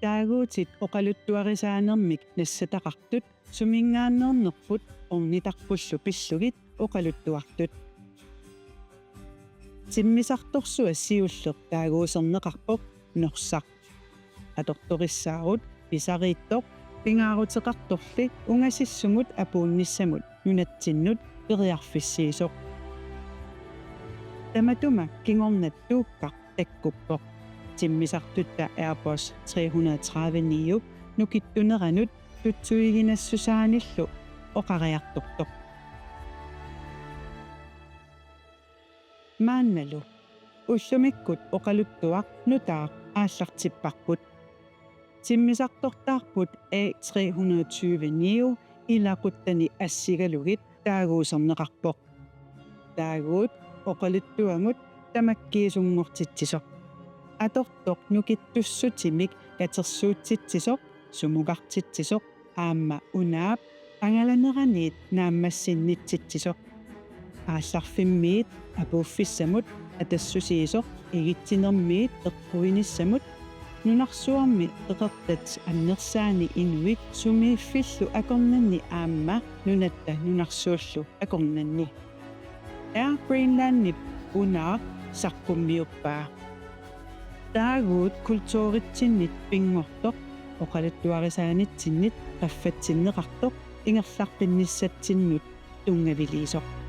Taaguutit oqaluttuarisaanermik nassataqartut sumingaannernerput ornitarpullu pillugit oqaluttuartut. Timmisartorsu assiulleq taaguuserneqarpoq norsaq. Atortorissaagut pisariittoq pingaaruteqartorli ungasissumut apuunnissamut nunatsinnut periarfissiisoq. Tamatuma kingornattuukkaq takkuppoq. Timmisartutta Airbus 330 nukittuneranut tutsuiginassusaanillu oqariartortoq. Maannalu ullumikkut oqaluttuaq nutaaq aallartipparput. Timmisartortaarput A320 ilaquttani assigalugit taaguuserneqarpoq. Taaguut oqaluttuangut tamakkiisungortitsisoq. Atortoq nukittussutimik katersuutsitsisoq sumuqartitsisoq aamma unaap angalaneraniit naammassinnitsitsioq. Aallarfimmiit apuuffissamut atassusiisoq igitsinermiit eqquinissamut nunarsuarmi eqertat annersaani inuit sumiiffillu akornanni aamma nunatta nunarsuullu akornanni. Air Greenlandip unaaq saqqummiuppaa. Taaguut kultuuritsinnit pingortoq oqaluttuarisaanitsinnit qaffatsinneqartoq ingerlarpinnissatsinnut tungaviliisoq.